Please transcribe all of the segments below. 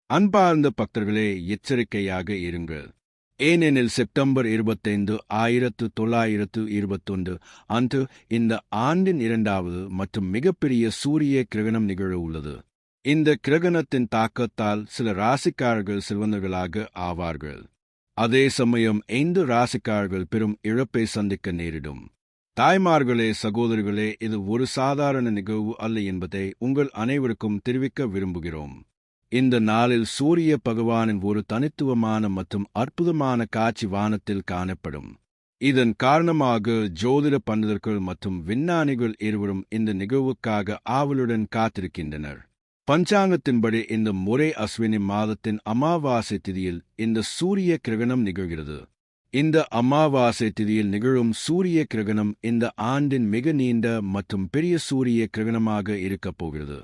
அன்பார்ந்த பக்தர்களே, எச்சரிக்கையாக இருங்கள். ஏனெனில் செப்டம்பர் 25, 1921 அன்று இந்த ஆண்டின் இரண்டாவது மற்றும் மிகப்பெரிய சூரிய கிரகணம் நிகழ உள்ளது. இந்த கிரகணத்தின் தாக்கத்தால் சில ராசிக்காரர்கள் செல்வந்தர்களாக ஆவார்கள். அதே சமயம் 5 ராசிக்காரர்கள் பெரும் இழப்பை சந்திக்க நேரிடும். தாய்மார்களே, சகோதரிகளே, இது ஒரு சாதாரண நிகழ்வு அல்ல என்பதை உங்கள் அனைவருக்கும் தெரிவிக்க விரும்புகிறோம். இந்த நாளில் சூரிய பகவானின் ஒரு தனித்துவமான மற்றும் அற்புதமான காட்சி வானத்தில் காணப்படும். இதன் காரணமாக ஜோதிட பண்டிதர்கள் மற்றும் விஞ்ஞானிகள் இருவரும் இந்த நிகழ்வுக்காக ஆவலுடன் காத்திருக்கின்றனர். பஞ்சாங்கத்தின்படி இந்த முறை அஸ்வினி மாதத்தின் அமாவாசை திதியில் இந்த சூரிய கிரகணம் நிகழ்கிறது. இந்த அமாவாசை திதியில் நிகழும் சூரிய கிரகணம் இந்த ஆண்டின் மிக நீண்ட மற்றும் பெரிய சூரிய கிரகணமாக இருக்கப் போகிறது.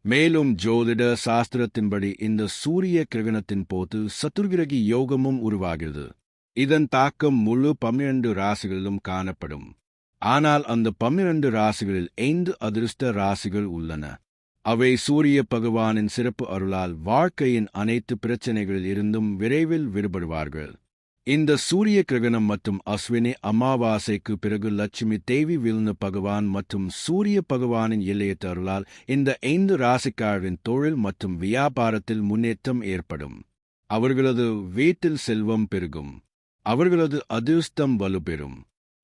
மேலும் ஜோதிட சாஸ்திரத்தின்படி இந்த சூரிய கிரகணத்தின் போது சதுர்கிரகி யோகமும் உருவாகிறது. இதன் தாக்கம் முழு 12 ராசிகளிலும் காணப்படும். ஆனால் அந்த 12 ராசிகளில் 5 அதிர்ஷ்ட ராசிகள் உள்ளன. அவை சூரிய பகவானின் சிறப்பு அருளால் வாழ்க்கையின் அனைத்து பிரச்சனைகளில் இருந்தும் விரைவில் விடுபடுவார்கள். இந்த சூரிய கிரகணம் மற்றும் அஸ்வினி அமாவாசைக்கு பிறகு லட்சுமி தேவி விழுந்த பகவான் மற்றும் சூரிய பகவானின் எல்லையற்ற அருளால் இந்த 5 ராசிக்காரரின் தொழில் மற்றும் வியாபாரத்தில் முன்னேற்றம் ஏற்படும். அவர்களது வீட்டில் செல்வம் பெருகும். அவர்களது அதிர்ஷ்டம் வலுப்பெறும்.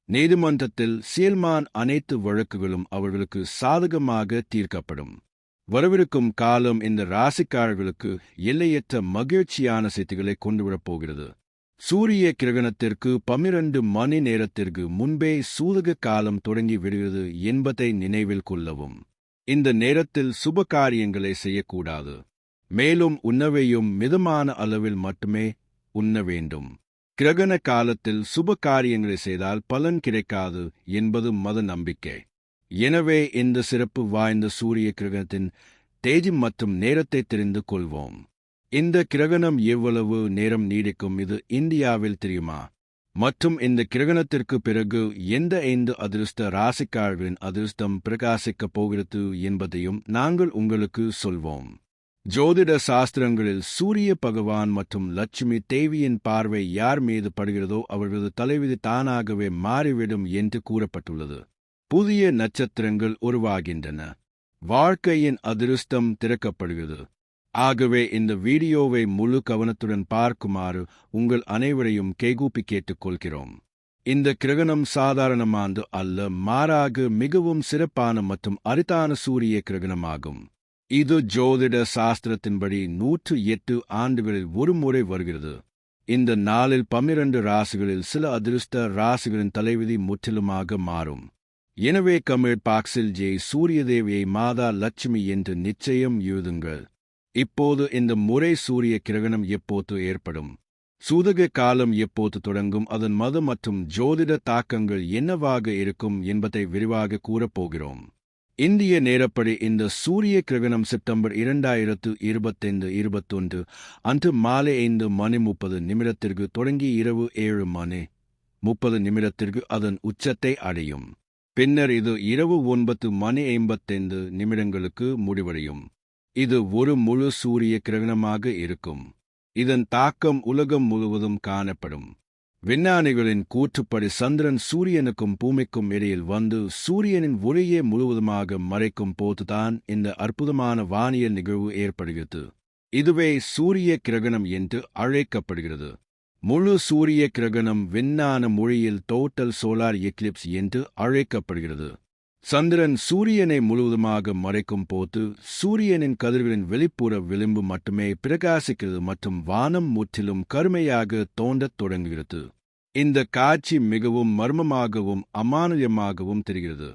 நீதிமன்றத்தில் சீல்மான் அனைத்து வழக்குகளும் அவர்களுக்கு சாதகமாக தீர்க்கப்படும். வரவிருக்கும் காலம் இந்த ராசிக்காரர்களுக்கு எல்லையற்ற மகிழ்ச்சியான செய்திகளை கொண்டுவரப் போகிறது. சூரிய கிரகணத்திற்கு 12 மணி நேரத்திற்கு முன்பே சூதக காலம் தொடங்கி விடுகிறது என்பதை நினைவில் கொள்ளவும். இந்த நேரத்தில் சுப காரியங்களை செய்யக்கூடாது. மேலும் உணவையும் மிதமான அளவில் மட்டுமே உண்ண வேண்டும். கிரகண காலத்தில் சுப காரியங்களை செய்தால் பலன் கிடைக்காது என்பது மத நம்பிக்கை. எனவே இந்த சிறப்பு வாய்ந்த சூரிய கிரகணத்தின் தேதி மற்றும் நேரத்தை தெரிந்து கொள்வோம். இந்த கிரகணம் எவ்வளவு நேரம் நீடிக்கும் இது இந்தியாவில் தெரியுமா? மற்றும் இந்த கிரகணத்திற்கு பிறகு எந்த 5 அதிர்ஷ்ட ராசிக்காரர்களின் அதிர்ஷ்டம் பிரகாசிக்கப் போகிறது என்பதையும் நாங்கள் உங்களுக்கு சொல்வோம். ஜோதிட சாஸ்திரங்களில் சூரிய பகவான் மற்றும் லட்சுமி தேவியின் பார்வை யார் மீது படுகிறதோ அவர்களது தலைவிதி தானாகவே மாறிவிடும் என்று கூறப்பட்டுள்ளது. புதிய நட்சத்திரங்கள் உருவாகின்றன. வாழ்க்கையின் அதிர்ஷ்டம் திறக்கப்படுகிறது. ஆகவே இந்த வீடியோவை முழு கவனத்துடன் பார்க்குமாறு உங்கள் அனைவரையும் கைகூப்பி கேட்டுக்கொள்கிறோம். இந்த கிரகணம் சாதாரணமானது அல்ல, மாறாக மிகவும் சிறப்பான மற்றும் அரிதான சூரிய கிரகணமாகும். இது ஜோதிட சாஸ்திரத்தின்படி 108 ஆண்டுகளில் ஒரு முறை வருகிறது. இந்த நாளில் 12 ராசிகளில் சில அதிர்ஷ்ட ராசிகளின் தலைவிதி முற்றிலுமாக மாறும். எனவே கமெண்ட் பாக்ஸில் ஜெய் சூரியதேவியை மாதா லட்சுமி என்று நிச்சயம் எழுதுங்கள். இப்போது இந்த முறை சூரிய கிரகணம் எப்போது ஏற்படும், சூதக காலம் எப்போது தொடங்கும், அதன் மத மற்றும் ஜோதிட தாக்கங்கள் என்னவாக இருக்கும் என்பதை விரிவாக கூறப்போகிறோம். இந்திய நேரப்படி இந்த சூரிய கிரகணம் செப்டம்பர் 2025-21 அன்று மாலை 5:30 தொடங்கி இரவு 7:30 அதன் உச்சத்தை அடையும். பின்னர் இது இரவு 9:55 முடிவடையும். இது ஒரு முழு சூரிய கிரகணமாக இருக்கும். இதன் தாக்கம் உலகம் முழுவதும் காணப்படும். விஞ்ஞானிகளின் கூற்றுப்படி சந்திரன் சூரியனுக்கும் பூமிக்கும் இடையில் வந்து சூரியனின் ஒளியை முழுவதுமாக மறைக்கும் போதுதான் இந்த அற்புதமான வானியல் நிகழ்வு ஏற்படுகிறது. இதுவே சூரிய கிரகணம் என்று அழைக்கப்படுகிறது. முழு சூரிய கிரகணம் விஞ்ஞான மொழியில் டோட்டல் சோலார் எக்லிப்ஸ் என்று அழைக்கப்படுகிறது. சந்திரன் சூரியனை முழுவதுமாக மறைக்கும் போது சூரியனின் கதிர்களின் வெளிப்புற விளிம்பு மட்டுமே பிரகாசிக்கிறது மற்றும் வானம் முற்றிலும் கருமையாக தோன்றத் தொடங்குகிறது. இந்த காட்சி மிகவும் மர்மமாகவும் அமானுஷ்யமாகவும் தெரிகிறது.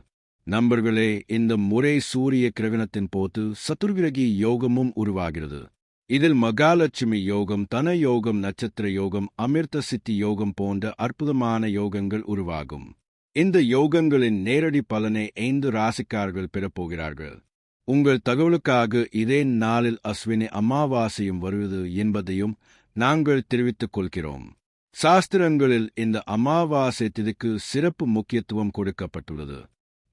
நண்பர்களே, இந்த முறை சூரிய கிரகணத்தின் போது சதுர்கிரகி யோகமும் உருவாகிறது. இதில் மகாலட்சுமி யோகம், தன யோகம், நட்சத்திர யோகம், அமிர்த சித்தி யோகம் போன்ற அற்புதமான யோகங்கள் உருவாகும். இந்த யோகங்களின் நேரடி பலனை 5 ராசிக்காரர்கள் பெறப்போகிறார்கள். உங்கள் தகவலுக்காக இதே நாளில் அஸ்வினி அமாவாசையும் வருவது என்பதையும் நாங்கள் தெரிவித்துக் கொள்கிறோம். சாஸ்திரங்களில் இந்த அமாவாசை திதிக்கு சிறப்பு முக்கியத்துவம் கொடுக்கப்பட்டுள்ளது.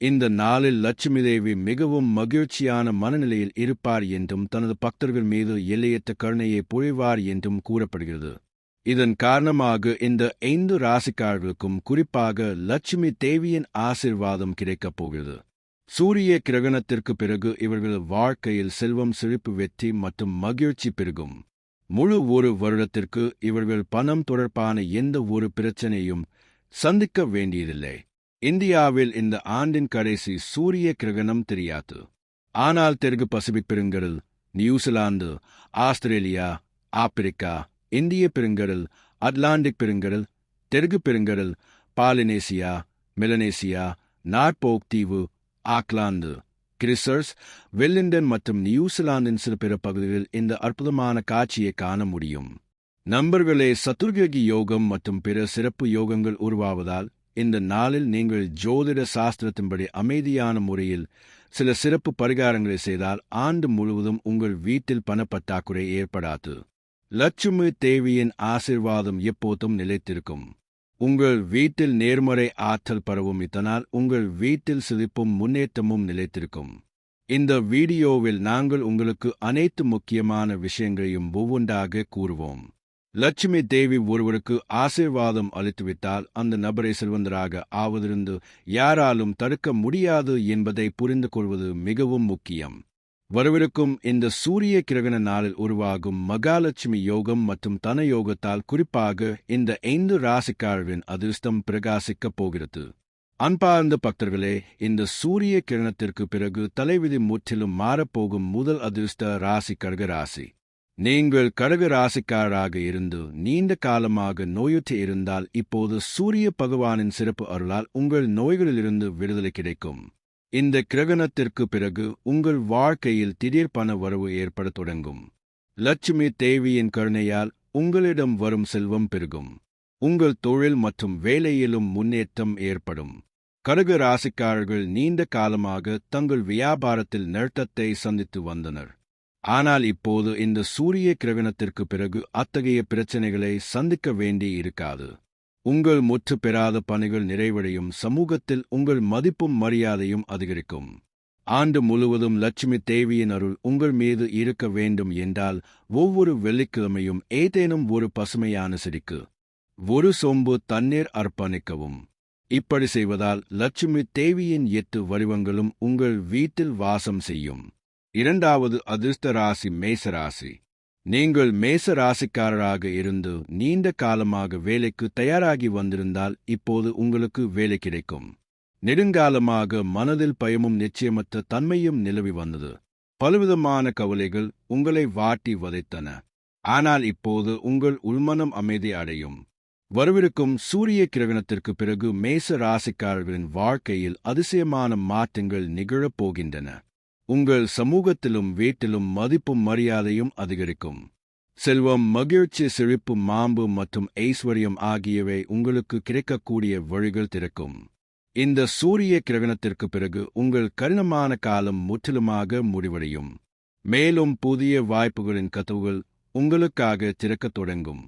இந்த நாளில் லட்சுமி தேவி மிகவும் மகிழ்ச்சியான மனநிலையில் இருப்பார் என்றும் தனது பக்தர்கள் மீது எல்லையற்ற கருணையை பொழிவார் என்றும் கூறப்படுகிறது. இதன் காரணமாக இந்த 5 ராசிக்காரர்களுக்கும் குறிப்பாக லட்சுமி தேவியின் ஆசீர்வாதம் கிடைக்கப் போகிறது. சூரிய கிரகணத்திற்கு பிறகு இவர்கள் வாழ்க்கையில் செல்வம், செழிப்பு, வெற்றி மற்றும் மகிழ்ச்சி பெருகும். முழு ஒரு வருடத்திற்கு இவர்கள் பணம் தொடர்பான எந்த ஒரு பிரச்சனையும் சந்திக்க வேண்டியதில்லை. இந்தியாவில் இந்த ஆண்டின் கடைசி சூரிய கிரகணம் தெரியாது. ஆனால் தெற்கு பசிபிக் பெருங்கடல், நியூசிலாந்து, ஆஸ்திரேலியா, ஆப்பிரிக்கா, இந்திய பெருங்கடல், அட்லாண்டிக் பெருங்கடல், தெற்கு பெருங்கடல், பாலினேசியா, மெலனேசியா, நார்போக் தீவு, ஆக்லாந்து, கிறிஸ்டர்ஸ், வெல்லிங்டன் மற்றும் நியூசிலாந்தின் சில பிற பகுதிகளில் இந்த அற்புதமான காட்சியை காண முடியும். நண்பர்களே, சதுர்கிரகி யோகம் மற்றும் பிற சிறப்பு யோகங்கள் உருவாவதால் இந்த நாளில் நீங்கள் ஜோதிட சாஸ்திரத்தின்படி அமைதியான முறையில் சில சிறப்பு பரிகாரங்களை செய்தால் ஆண்டு முழுவதும் உங்கள் வீட்டில் பணப்பற்றாக்குறை ஏற்படாது. லட்சுமி தேவியின் ஆசீர்வாதம் எப்போதும் நிலைத்திருக்கும். உங்கள் வீட்டில் நேர்மறை ஆற்றல் பரவும். இதனால் உங்கள் வீட்டில் செழிப்பும் முன்னேற்றமும் நிலைத்திருக்கும். இந்த வீடியோவில் நாங்கள் உங்களுக்கு அனைத்து முக்கியமான விஷயங்களையும் ஒவ்வொன்றாக கூறுவோம். லட்சுமி தேவி ஒருவருக்கு ஆசீர்வாதம் அளித்துவிட்டால் அந்த நபரை செல்வந்தராக ஆவதிலிருந்து யாராலும் தடுக்க முடியாது என்பதை புரிந்து கொள்வது மிகவும் முக்கியம். வரவிருக்கும் இந்த சூரிய கிரகண நாளில் உருவாகும் மகாலட்சுமி யோகம் மற்றும் தன யோகத்தால் குறிப்பாக இந்த 5 ராசிக்காரர்களின் அதிர்ஷ்டம் பிரகாசிக்கப் போகிறது. அன்பார்ந்த பக்தர்களே, இந்த சூரிய கிரணத்திற்கு பிறகு தலைவிதி முற்றிலும் மாறப்போகும் முதல் அதிர்ஷ்ட ராசி கடக ராசி. நீங்கள் கடக ராசிக்காரராக இருந்து நீண்ட காலமாக நோயுற்று இருந்தால் இப்போது சூரிய பகவானின் சிறப்பு அருளால் உங்கள் நோய்களிலிருந்து விடுதலை கிடைக்கும். இந்த கிரகணத்திற்கு பிறகு உங்கள் வாழ்க்கையில் திடீர் பண வரவு ஏற்படத் தொடங்கும். லட்சுமி தேவியின் கருணையால் உங்களிடம் வரும் செல்வம் பெருகும். உங்கள் தொழில் மற்றும் வேலையிலும் முன்னேற்றம் ஏற்படும். கடக ராசிக்காரர்கள் நீண்ட காலமாக தங்கள் வியாபாரத்தில் நஷ்டத்தை சந்தித்து வந்தனர். ஆனால் இப்போது இந்த சூரிய கிரகணத்திற்கு பிறகு அத்தகைய பிரச்சனைகளை சந்திக்க வேண்டி இருக்காது. உங்கள் முற்று பெறாத பணிகள் நிறைவடையும். சமூகத்தில் உங்கள் மதிப்பும் மரியாதையும் அதிகரிக்கும். ஆண்டு முழுவதும் லட்சுமி தேவியின் அருள் உங்கள் மீது இருக்க வேண்டும் என்றால் ஒவ்வொரு வெள்ளிக்கிழமையும் ஏதேனும் ஒரு பசுமையான செடிக்கு ஒரு சொம்பு தண்ணீர் அர்ப்பணிக்கவும். இப்படி செய்வதால் லட்சுமி தேவியின் 8 வடிவங்களும் உங்கள் வீட்டில் வாசம் செய்யும். இரண்டாவது அதிர்ஷ்ட ராசி மேசராசி. நீங்கள் மேச ராசிக்காரராக இருந்து நீண்ட காலமாக வேலைக்கு தயாராகி வந்திருந்தால் இப்போது உங்களுக்கு வேலை கிடைக்கும். நெடுங்காலமாக மனதில் பயமும் நிச்சயமற்ற தன்மையும் நிலவி வந்தது. பலவிதமான கவலைகள் உங்களை வாட்டி வதைத்தன. ஆனால் இப்போது உங்கள் உள்மனம் அமைதி அடையும். வரவிருக்கும் சூரிய கிரகணத்திற்கு பிறகு மேச ராசிக்காரர்களின் வாழ்க்கையில் அதிசயமான மாற்றங்கள் நிகழப் போகின்றன. உங்கள் சமூகத்திலும் வீட்டிலும் மதிப்பும் மரியாதையும் அதிகரிக்கும். செல்வம், மகிழ்ச்சி, செழிப்பு, மாண்பு மற்றும் ஐஸ்வர்யம் ஆகியவை உங்களுக்கு கிடைக்கக்கூடிய வழிகள் திறக்கும். இந்த சூரிய கிரகணத்திற்கு பிறகு உங்கள் கடினமான காலம் முற்றிலுமாக முடிவடையும். மேலும் புதிய வாய்ப்புகளின் கதவுகள் உங்களுக்காக திறக்கத் தொடங்கும்.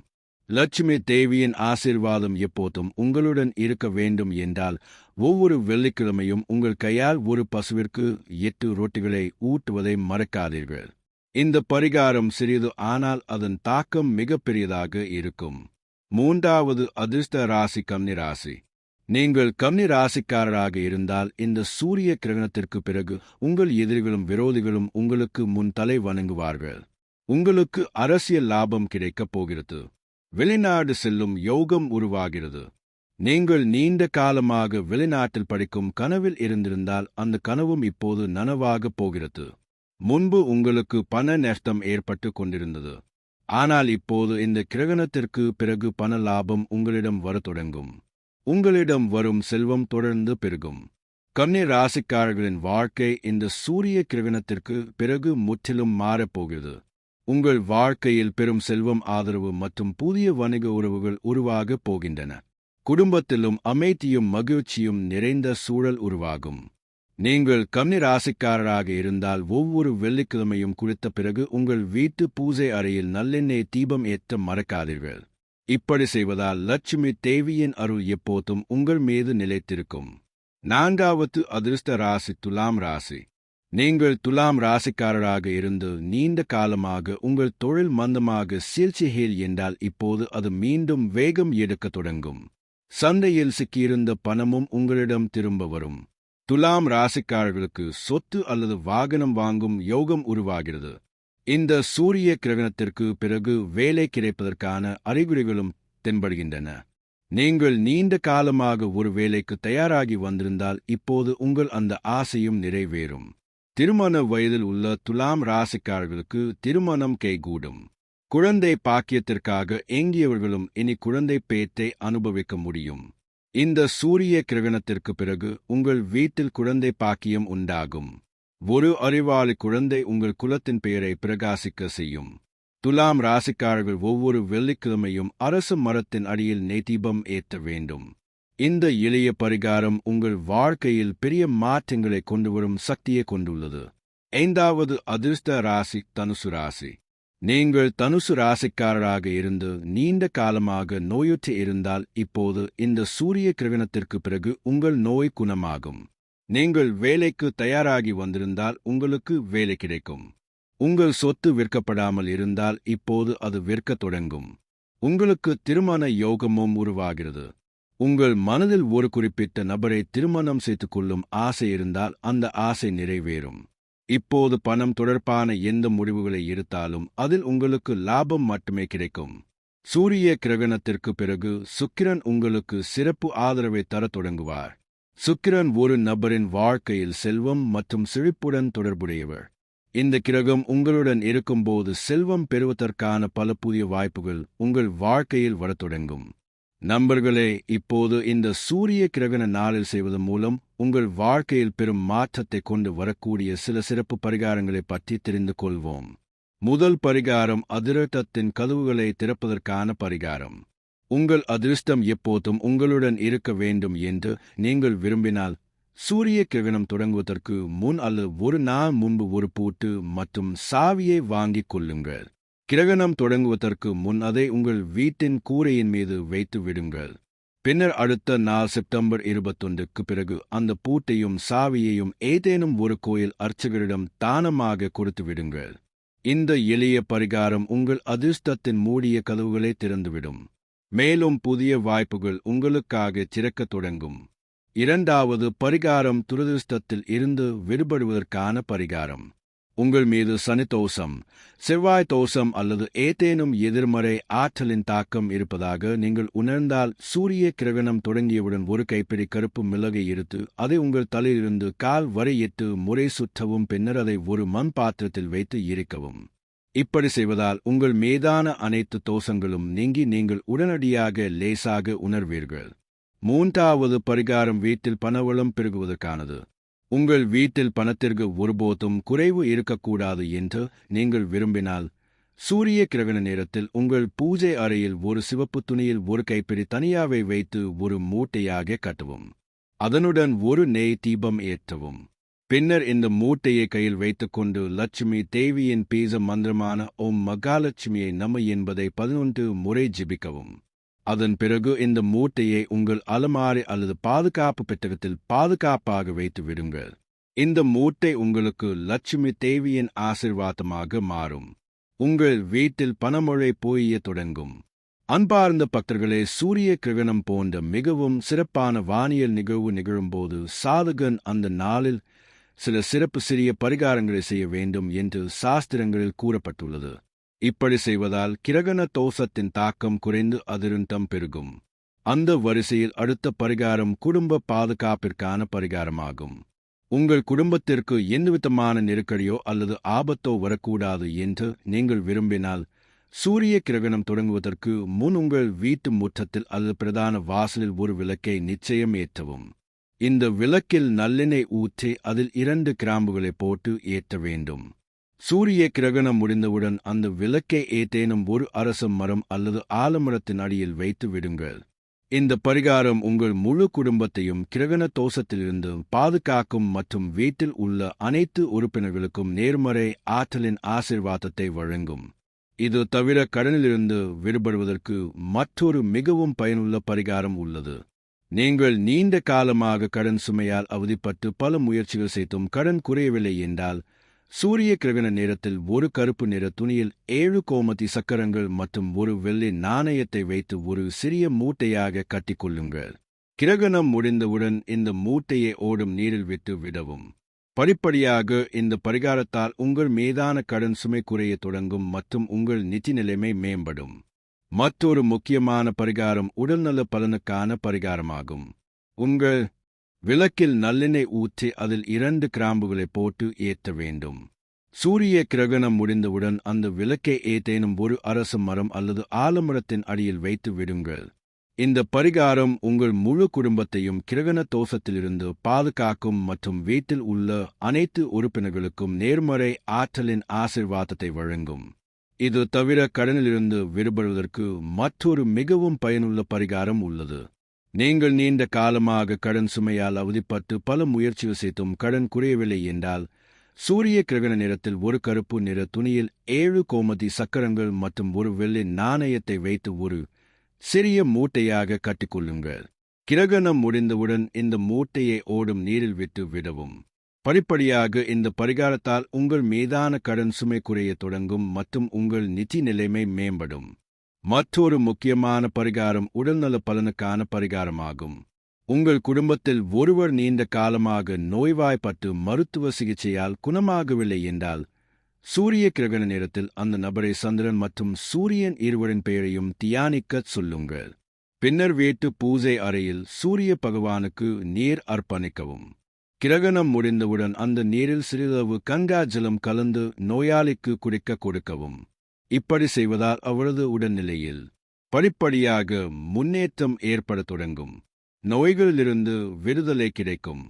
லட்சுமி தேவியின் ஆசீர்வாதம் எப்போதும் உங்களுடன் இருக்க வேண்டும் என்றால் ஒவ்வொரு வெள்ளிக்கிழமையும் உங்கள் கையால் ஒரு பசுவிற்கு 8 ரொட்டிகளை ஊட்டுவதை மறக்காதீர்கள். இந்த பரிகாரம் சிறிது, ஆனால் அதன் தாக்கம் மிகப்பெரியதாக இருக்கும். மூன்றாவது அதிர்ஷ்ட ராசி கன்னி ராசி. நீங்கள் கன்னி ராசிக்காரராக இருந்தால் இந்த சூரிய கிரகணத்திற்கு பிறகு உங்கள் எதிரிகளும் விரோதிகளும் உங்களுக்கு முன் தலை வணங்குவார்கள். உங்களுக்கு அரசியல் லாபம் கிடைக்கப் போகிறது. வெளிநாடு செல்லும் யோகம் உருவாகிறது. நீங்கள் நீண்ட காலமாக வெளிநாட்டில் படிக்கும் கனவில் இருந்திருந்தால் அந்த கனவும் இப்போது நனவாகப் போகிறது. முன்பு உங்களுக்கு பண நஷ்டம் ஏற்பட்டு கொண்டிருந்தது. ஆனால் இப்போது இந்த கிரகணத்திற்கு பிறகு பண லாபம் உங்களிடம் வரத் தொடங்கும். உங்களிடம் வரும் செல்வம் தொடர்ந்து பெருகும். கன்னி ராசிக்காரர்களின் வாழ்க்கை இந்த சூரிய கிரகணத்திற்கு பிறகு முற்றிலும் மாறப்போகிறது. உங்கள் வாழ்க்கையில் பெரும் செல்வம், ஆதரவு மற்றும் புதிய வணிக உறவுகள் உருவாகப் போகின்றன. குடும்பத்திலும் அமைதியும் மகிழ்ச்சியும் நிறைந்த சூழல் உருவாகும். நீங்கள் கன்னி ராசிக்காரராக இருந்தால் ஒவ்வொரு வெள்ளிக்கிழமையும் குளித்த பிறகு உங்கள் வீட்டு பூஜை அறையில் நல்லெண்ணெய் தீபம் ஏற்ற மறக்காதீர்கள். இப்படி செய்வதால் லட்சுமி தேவியின் அருள் எப்போதும் உங்கள் மீது நிலைத்திருக்கும். 4வது அதிர்ஷ்ட ராசி துலாம் ராசி. நீங்கள் துலாம் ராசிக்காரராக இருந்து நீண்ட காலமாக உங்கள் தொழில் மந்தமாக சீழ்ச்சியில் என்றால் இப்போது அது மீண்டும் வேகம் எடுக்கத் தொடங்கும். சந்தையில் சிக்கியிருந்த பணமும் உங்களிடம் திரும்ப வரும். துலாம் ராசிக்காரர்களுக்கு சொத்து அல்லது வாகனம் வாங்கும் யோகம் உருவாகிறது. இந்த சூரிய கிரகணத்திற்கு பிறகு வேலை கிடைப்பதற்கான அறிகுறிகளும் தென்படுகின்றன. நீங்கள் நீண்ட காலமாக ஒரு வேலைக்கு தயாராகி வந்திருந்தால் இப்போது உங்கள் அந்த ஆசையும் நிறைவேறும். திருமண வயதில் உள்ள துலாம் ராசிக்காரர்களுக்கு திருமணம் கைகூடும். குழந்தை பாக்கியத்திற்காக ஏங்கியவர்களும் இனி குழந்தை பேத்தை அனுபவிக்க முடியும். இந்த சூரிய கிரகணத்திற்கு பிறகு உங்கள் வீட்டில் குழந்தை பாக்கியம் உண்டாகும். ஒரு அறிவாளி குழந்தை உங்கள் குலத்தின் பெயரை பிரகாசிக்க செய்யும். துலாம் ராசிக்காரர்கள் ஒவ்வொரு வெள்ளிக்கிழமையும் அரச மரத்தின் அடியில் நெய்தீபம் ஏற்ற வேண்டும். இந்த எளிய பரிகாரம் உங்கள் வாழ்க்கையில் பெரிய மாற்றங்களை கொண்டுவரும் சக்தியை கொண்டுள்ளது. 5வது அதிர்ஷ்ட ராசி தனுசு ராசி. நீங்கள் தனுசு ராசிக்காரராக இருந்து நீண்ட காலமாக நோயுற்று இருந்தால் இப்போது இந்த சூரிய கிரகணத்திற்கு பிறகு உங்கள் நோய் குணமாகும். நீங்கள் வேலைக்கு தயாராகி வந்திருந்தால் உங்களுக்கு வேலை கிடைக்கும். உங்கள் சொத்து விற்கப்படாமல் இருந்தால் இப்போது அது விற்கத் தொடங்கும். உங்களுக்கு திருமண யோகமும் உருவாகிறது. உங்கள் மனதில் ஒரு குறிப்பிட்ட நபரை திருமணம் செய்து கொள்ளும் ஆசை இருந்தால் அந்த ஆசை நிறைவேறும். இப்போது பணம் தொடர்பான எந்த முடிவுகளை எடுத்தாலும் அதில் உங்களுக்கு லாபம் மட்டுமே கிடைக்கும். சூரிய கிரகணத்திற்கு பிறகு சுக்கிரன் உங்களுக்கு சிறப்பு ஆதரவை தரத் தொடங்குவார். சுக்கிரன் ஒரு நபரின் வாழ்க்கையில் செல்வம் மற்றும் செழிப்புடன் தொடர்புடையவர். இந்த கிரகம் உங்களுடன் இருக்கும்போது செல்வம் பெறுவதற்கான பல புதிய வாய்ப்புகள் உங்கள் வாழ்க்கையில் வரத் தொடங்கும். நண்பர்களே, இப்போது இந்த சூரிய கிரகண நாளில் செய்வதன் மூலம் உங்கள் வாழ்க்கையில் பெரும் மாற்றத்தை கொண்டு வரக்கூடிய சில சிறப்பு பரிகாரங்களை பற்றி தெரிந்து கொள்வோம். முதல் பரிகாரம் அதிர்ஷ்டத்தின் கதவுகளை திறப்பதற்கான பரிகாரம். உங்கள் அதிர்ஷ்டம் எப்போதும் உங்களுடன் இருக்க வேண்டும் என்று நீங்கள் விரும்பினால் சூரிய கிரகணம் தொடங்குவதற்கு முன் அல்லது ஒரு நாள் முன்பு ஒரு பூட்டு மற்றும் சாவியை வாங்கிக் கொள்ளுங்கள். கிரகணம் தொடங்குவதற்கு முன் அதை உங்கள் வீட்டின் கூரையின் மீது வைத்து விடுங்கள். பின்னர் அடுத்த நாள் செப்டம்பர் 21க்கு பிறகு அந்த பூட்டையும் சாவியையும் ஏதேனும் ஒரு கோயில் அர்ச்சகரிடம் தானமாக கொடுத்து விடுங்கள். இந்த எளிய பரிகாரம் உங்கள் அதிர்ஷ்டத்தின் மூடிய கதவுகளை திறந்துவிடும். மேலும் புதிய வாய்ப்புகள் உங்களுக்காக திறக்கத் தொடங்கும். 2வது பரிகாரம் துரதிர்ஷ்டத்தில் இருந்து விடுபடுவதற்கான பரிகாரம். உங்கள் மீது சனி தோஷம், செவ்வாய் தோஷம் அல்லது ஏதேனும் எதிர்மறை ஆற்றலின் தாக்கம் இருப்பதாக நீங்கள் உணர்ந்தால் சூரிய கிரகணம் தொடங்கியவுடன் ஒரு கைப்பிடி கருப்பு மிளகை எடுத்து அதை உங்கள் தலையிலிருந்து கால் வரை 8 முறை சுற்றவும். பின்னர் அதை ஒரு மண் பாத்திரத்தில் வைத்து எரிக்கவும். இப்படி செய்வதால் உங்கள் மீதான அனைத்து தோஷங்களும் நீங்கி நீங்கள் உடனடியாக லேசாக உணர்வீர்கள். 3வது பரிகாரம் வீட்டில் பணவளம் பெருகுவதற்கானது. உங்கள் வீட்டில் பணத்திற்கு ஒருபோதும் குறைவு இருக்கக்கூடாது என்று நீங்கள் விரும்பினால் சூரிய கிரகண நேரத்தில் உங்கள் பூஜை அறையில் ஒரு சிவப்பு துணியில் ஒரு கைப்பிடி தனியாவை வைத்து ஒரு மூட்டையாக கட்டவும். அதனுடன் ஒரு நெய் தீபம் ஏற்றவும். பின்னர் இந்த மூட்டையை கையில் வைத்துக்கொண்டு லட்சுமி தேவியின் பீஜ மந்திரமான ஓம் மகாலட்சுமியை நம என்பதை 11 முறை ஜெபிக்கவும். அதன் பிறகு இந்த மூட்டையை உங்கள் அலமாரி அல்லது பாதுகாப்பு பெட்டகத்தில் பாதுகாப்பாக வைத்து விடுங்கள். இந்த மூட்டை உங்களுக்கு லட்சுமி தேவியின் ஆசீர்வாதமாக மாறும். உங்கள் வீட்டில் பணமழை பொய்ய தொடங்கும். அன்பார்ந்த பக்தர்களே, சூரிய கிரகணம் போன்ற மிகவும் சிறப்பான வானியல் நிகழ்வு நிகழும்போது சாதகன் அந்த நாளில் சில சிறப்பு சிறிய பரிகாரங்களை செய்ய வேண்டும் என்று சாஸ்திரங்களில் கூறப்பட்டுள்ளது. இப்படி செய்வதால் கிரகண தோஷத்தின் தாக்கம் குறைந்து அதிர்ஷ்டம் பெருகும். அந்த வரிசையில் அடுத்த பரிகாரம் குடும்ப பாதுகாப்பிற்கான பரிகாரமாகும். உங்கள் குடும்பத்திற்கு எந்தவிதமான நெருக்கடியோ அல்லது ஆபத்தோ வரக்கூடாது என்று நீங்கள் விரும்பினால் சூரிய கிரகணம் தொடங்குவதற்கு முன் உங்கள் வீட்டு முற்றத்தில் அல்லது பிரதான வாசலில் ஒரு விளக்கை நிச்சயம் ஏற்றவும். இந்த விளக்கில் நல்லெண்ணெய் ஊற்றி அதில் 2 கிராம்புகளை போட்டு ஏற்ற வேண்டும். சூரிய கிரகணம் முடிந்தவுடன் அந்த விளக்கை ஏதேனும் ஒரு அரச மரம் அல்லது ஆலமரத்தின் அடியில் வைத்து விடுங்கள். இந்த பரிகாரம் உங்கள் முழு குடும்பத்தையும் கிரகண தோஷத்திலிருந்து பாதுகாக்கும் மற்றும் வீட்டில் உள்ள அனைத்து உறுப்பினர்களுக்கும் நேர்மறை ஆற்றலின் ஆசீர்வாதத்தை வழங்கும். இது தவிர கடனிலிருந்து விடுபடுவதற்கு மற்றொரு மிகவும் பயனுள்ள பரிகாரம் உள்ளது. நீங்கள் நீண்ட காலமாக கடன் சுமையால் அவதிப்பட்டு பல முயற்சிகள் செய்தும் கடன் குறையவில்லை என்றால், சூரிய கிரகண நேரத்தில் ஒரு கருப்பு நிற துணியில் 7 கோமதி சக்கரங்கள் மற்றும் ஒரு வெள்ளி நாணயத்தை வைத்து ஒரு சிறிய மூட்டையாக கட்டிக்கொள்ளுங்கள். கிரகணம் முடிந்தவுடன் இந்த மூட்டையை ஓடும் நீரில் விட்டு விடவும். படிப்படியாக இந்த பரிகாரத்தால் உங்கள் மீதான கடன் சுமை குறைய தொடங்கும் மற்றும் உங்கள் நிதி நிலைமை மேம்படும். மற்றொரு முக்கியமான பரிகாரம் உடல்நல பலனுக்கான பரிகாரமாகும். உங்கள் விளக்கில் நல்லெண்ணெய் ஊற்றி அதில் 2 கிராம்புகளை போட்டு ஏற்ற வேண்டும். சூரிய கிரகணம் முடிந்தவுடன் அந்த விளக்கை ஏதேனும் ஒரு அரச மரம் அல்லது ஆலமரத்தின் அடியில் வைத்து விடுங்கள். இந்த பரிகாரம் உங்கள் முழு குடும்பத்தையும் கிரகண தோஷத்திலிருந்து பாதுகாக்கும் மற்றும் வீட்டில் உள்ள அனைத்து உறுப்பினர்களுக்கும் நேர்மறை ஆற்றலின் ஆசீர்வாதத்தை வழங்கும். இது தவிர கடனிலிருந்து விடுபடுவதற்கு மற்றொரு மிகவும் பயனுள்ள பரிகாரம் உள்ளது. நீங்கள் நீண்ட காலமாக கடன் சுமையால் அவதிப்பட்டு பல முயற்சிகள் செய்தும் கடன் குறையவில்லை என்றால், சூரிய கிரகண நேரத்தில் ஒரு கருப்பு நிற துணியில் 7 கோமதி சக்கரங்கள் மற்றும் ஒரு வெள்ளி நாணயத்தை வைத்து ஒரு சிறிய மூட்டையாக கட்டிக்கொள்ளுங்கள். கிரகணம் முடிந்தவுடன் இந்த மூட்டையை ஓடும் நீரில் விட்டு விடவும். படிப்படியாக இந்த பரிகாரத்தால் உங்கள் மீதான கடன் சுமை குறைய தொடங்கும் மற்றும் உங்கள் நிதி நிலைமை மேம்படும். மற்றொரு முக்கியமான பரிகாரம் உடல்நல பலனுக்கான பரிகாரமாகும். உங்கள் குடும்பத்தில் ஒருவர் நீண்ட காலமாக நோய்வாய்ப்பட்டு மருத்துவ சிகிச்சையால் குணமாகவில்லை என்றால், சூரிய கிரகண நேரத்தில் அந்த நபரை சந்திரன் மற்றும் சூரியன் இருவரின் பெயரையும் தியானிக்கச் சொல்லுங்கள். பின்னர் வீட்டு பூஜை அறையில் சூரிய பகவானுக்கு நீர் அர்ப்பணிக்கவும். கிரகணம் முடிந்தவுடன் அந்த நீரில் சிறிதளவு கங்கா ஜலம் கலந்து நோயாளிக்கு குடிக்க கொடுக்கவும். இப்படி செய்வதால் அவரது உடல்நிலையில் படிப்படியாக முன்னேற்றம் ஏற்படத் தொடங்கும். நோய்களிலிருந்து விடுதலை கிடைக்கும்.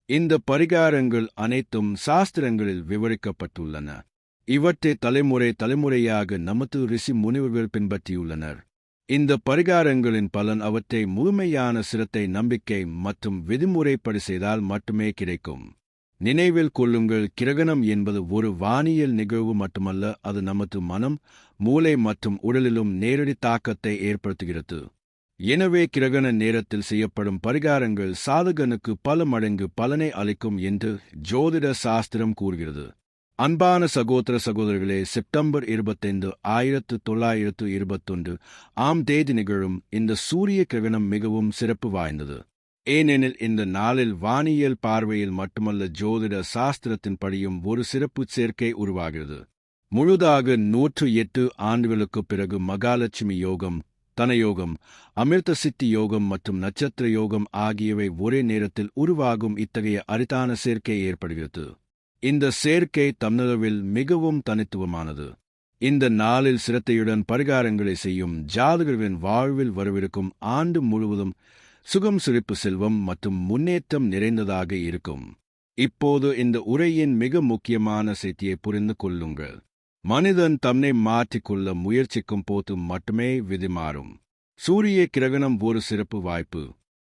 இந்த பரிகாரங்கள் அனைத்தும் சாஸ்திரங்களில் விவரிக்கப்பட்டுள்ளன. இவற்றை தலைமுறையாக நமது ரிஷி முனிவர்கள் பின்பற்றியுள்ளனர். இந்த பரிகாரங்களின் பலன் அவற்றை முழுமையான சிரத்தை, நம்பிக்கை மற்றும் விதிமுறைப்படி செய்தால் மட்டுமே கிடைக்கும். நினைவில் கொள்ளுங்கள், கிரகணம் என்பது ஒரு வானியல் நிகழ்வு மட்டுமல்ல, அது நமது மனம், மூளை மற்றும் உடலிலும் நேரடி தாக்கத்தை ஏற்படுத்துகிறது. எனவே கிரகண நேரத்தில் செய்யப்படும் பரிகாரங்கள் சாதகனுக்கு பல மடங்கு பலனை அளிக்கும் என்று ஜோதிட சாஸ்திரம் கூறுகிறது. அன்பான சகோதர சகோதரிகளே, செப்டம்பர் 25, 1921 ஆம் தேதி நிகழும் இந்த சூரிய கிரகணம் மிகவும் சிறப்பு வாய்ந்தது. ஏனெனில் இந்த நாளில் வானியல் பார்வையில் மட்டுமல்ல, ஜோதிட சாஸ்திரத்தின் படியும் ஒரு சிறப்பு சேர்க்கை உருவாகிறது. முழுதாக 108 ஆண்டுகளுக்குப் பிறகு மகாலட்சுமி யோகம், தனயோகம், அமிர்த சித்தி யோகம் மற்றும் நட்சத்திர யோகம் ஆகியவை ஒரே நேரத்தில் உருவாகும் இத்தகைய அரிதான சேர்க்கை ஏற்படுகிறது. இந்த சேர்க்கை தன்னளவில் மிகவும் தனித்துவமானது. இந்த நாளில் சிரத்தையுடன் பரிகாரங்களை செய்யும் ஜாதகர்களின் வாழ்வில் வரவிருக்கும் ஆண்டு முழுவதும் சுகம், சிரிப்பு, செல்வம் மற்றும் முன்னேற்றம் நிறைந்ததாக இருக்கும். இப்போது இந்த உரையின் மிக முக்கியமான செய்தியை புரிந்து கொள்ளுங்கள். மனிதன் தன்னை மாற்றிக்கொள்ள முயற்சிக்கும் போது மட்டுமே விதி மாறும். சூரிய கிரகணம் ஒரு சிறப்பு வாய்ப்பு.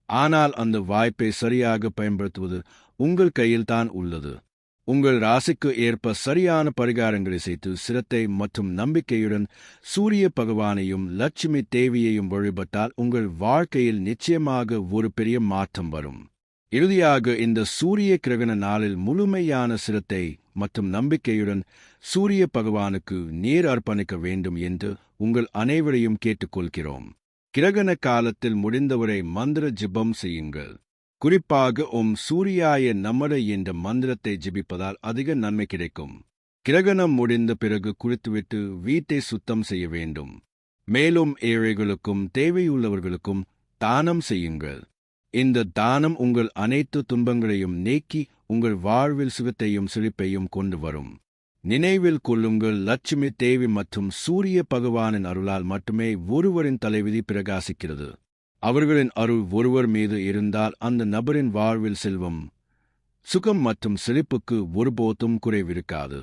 ஆனால் அந்த வாய்ப்பை சரியாக பயன்படுத்துவது உங்கள் கையில்தான் உள்ளது. உங்கள் ராசிக்கு ஏற்ப சரியான பரிகாரங்களை செய்து சிரத்தை மற்றும் நம்பிக்கையுடன் சூரிய பகவானையும் லட்சுமி தேவியையும் வழிபட்டால் உங்கள் வாழ்க்கையில் நிச்சயமாக ஒரு பெரிய மாற்றம் வரும். இறுதியாக, இந்த சூரிய கிரகண நாளில் முழுமையான சிரத்தை மற்றும் நம்பிக்கையுடன் சூரிய பகவானுக்கு நீர் அர்ப்பணிக்க வேண்டும் என்று உங்கள் அனைவரையும் கேட்டுக்கொள்கிறோம். கிரகண காலத்தில் முடிந்தவரை மந்திர ஜெபம் செய்யுங்கள். குறிப்பாக ஓம் சூரியாய நமட என்ற மந்திரத்தை ஜெபிப்பதால் அதிக நன்மை கிடைக்கும். கிரகணம் முடிந்த பிறகு குளித்துவிட்டு வீட்டை சுத்தம் செய்ய வேண்டும். மேலும் ஏழைகளுக்கும் தேவையுள்ளவர்களுக்கும் தானம் செய்யுங்கள். இந்த தானம் உங்கள் அனைத்து துன்பங்களையும் நீக்கி உங்கள் வாழ்வில் சுகத்தையும் செழிப்பையும் கொண்டு வரும். நினைவில் கொள்ளுங்கள், லட்சுமி தேவி மற்றும் சூரிய பகவானின் அருளால் மட்டுமே ஒருவரின் தலைவிதி பிரகாசிக்கிறது. அவர்களின் அருள் ஒருவர் மீது இருந்தால் அந்த நபரின் வாழ்வில் செல்வம், சுகம் மற்றும் செழிப்புக்கு ஒருபோதும் குறைவிருக்காது.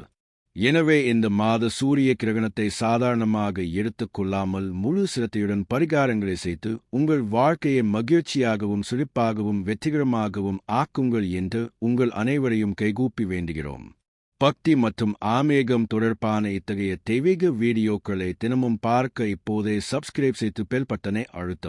எனவே இந்த மாத சூரிய கிரகணத்தை சாதாரணமாக எடுத்துக் கொள்ளாமல் முழு சிரத்தையுடன் பரிகாரங்களை செய்து உங்கள் வாழ்க்கையை மகிழ்ச்சியாகவும் செழிப்பாகவும் வெற்றிகரமாகவும் ஆக்குங்கள் என்று உங்கள் அனைவரையும் கைகூப்பி வேண்டுகிறோம். பக்தி மற்றும் ஆன்மீகம் தொடர்பான இத்தகைய தெய்வீக வீடியோக்களை தினமும் பார்க்க இப்போதே சப்ஸ்கிரைப் செய்து பெல் பட்டனை அழுத்தவும்.